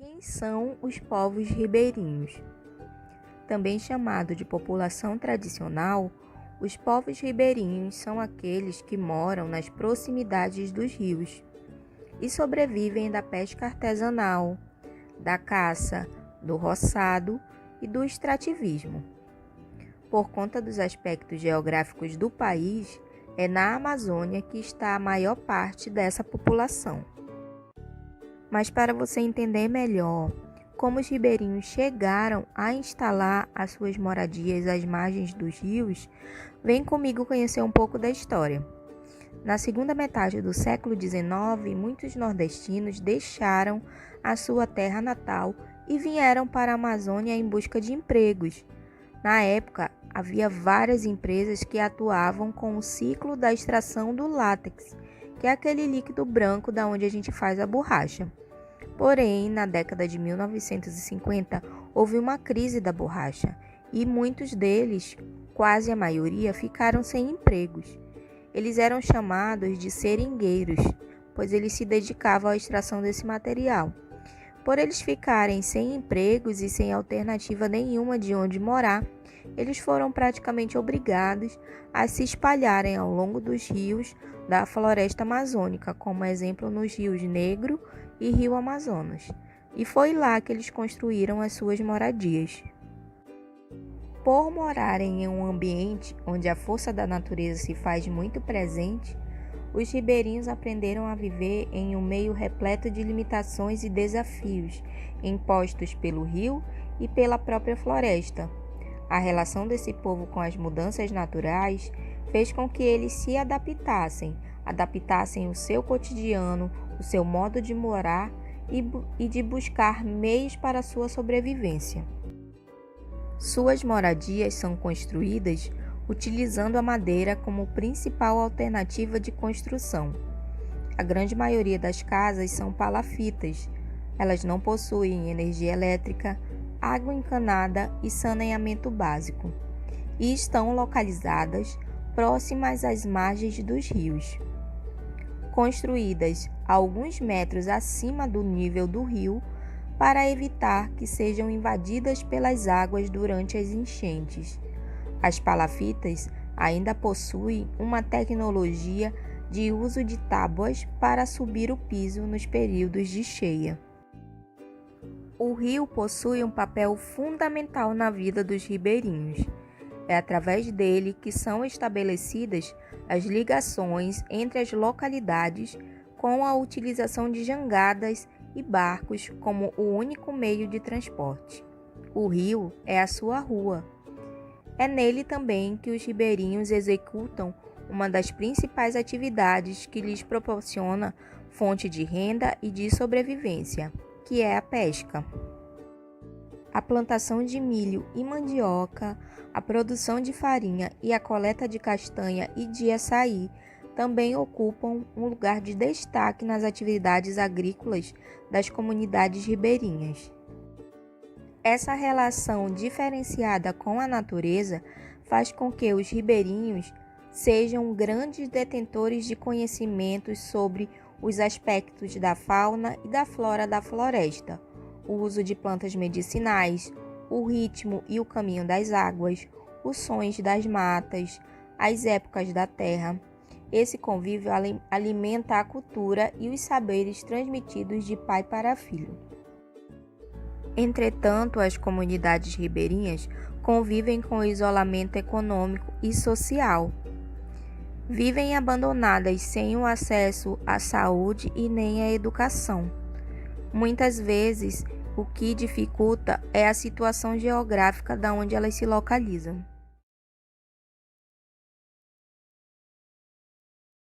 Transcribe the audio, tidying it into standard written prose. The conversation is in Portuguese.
Quem são os povos ribeirinhos? Também chamado de população tradicional, os povos ribeirinhos são aqueles que moram nas proximidades dos rios e sobrevivem da pesca artesanal, da caça, do roçado e do extrativismo. Por conta dos aspectos geográficos do país, é na Amazônia que está a maior parte dessa população. Mas para você entender melhor como os ribeirinhos chegaram a instalar as suas moradias às margens dos rios, vem comigo conhecer um pouco da história. Na segunda metade do século XIX, muitos nordestinos deixaram a sua terra natal e vieram para a Amazônia em busca de empregos. Na época, havia várias empresas que atuavam com o ciclo da extração do látex, que é aquele líquido branco da onde a gente faz a borracha. Porém, na década de 1950, houve uma crise da borracha e muitos deles, quase a maioria, ficaram sem empregos. Eles eram chamados de seringueiros, pois eles se dedicavam à extração desse material. Por eles ficarem sem empregos e sem alternativa nenhuma de onde morar, eles foram praticamente obrigados a se espalharem ao longo dos rios da floresta amazônica, como exemplo nos rios Negro e Rio Amazonas. E foi lá que eles construíram as suas moradias. Por morarem em um ambiente onde a força da natureza se faz muito presente, os ribeirinhos aprenderam a viver em um meio repleto de limitações e desafios impostos pelo rio e pela própria floresta. A relação desse povo com as mudanças naturais fez com que eles se adaptassem o seu cotidiano, o seu modo de morar e de buscar meios para a sua sobrevivência. Suas moradias são construídas utilizando a madeira como principal alternativa de construção. A grande maioria das casas são palafitas. Elas não possuem energia elétrica, água encanada e saneamento básico, e estão localizadas próximas às margens dos rios. Construídas a alguns metros acima do nível do rio, para evitar que sejam invadidas pelas águas durante as enchentes. As palafitas ainda possuem uma tecnologia de uso de tábuas para subir o piso nos períodos de cheia. O rio possui um papel fundamental na vida dos ribeirinhos. É através dele que são estabelecidas as ligações entre as localidades, com a utilização de jangadas e barcos como o único meio de transporte. O rio é a sua rua. É nele também que os ribeirinhos executam uma das principais atividades que lhes proporciona fonte de renda e de sobrevivência, que é a pesca. A plantação de milho e mandioca, a produção de farinha e a coleta de castanha e de açaí também ocupam um lugar de destaque nas atividades agrícolas das comunidades ribeirinhas. Essa relação diferenciada com a natureza faz com que os ribeirinhos sejam grandes detentores de conhecimentos sobre os aspectos da fauna e da flora da floresta, o uso de plantas medicinais, o ritmo e o caminho das águas, os sons das matas, as épocas da terra. Esse convívio alimenta a cultura e os saberes transmitidos de pai para filho. Entretanto, as comunidades ribeirinhas convivem com o isolamento econômico e social. Vivem abandonadas sem o acesso à saúde e nem à educação. Muitas vezes, o que dificulta é a situação geográfica da onde elas se localizam.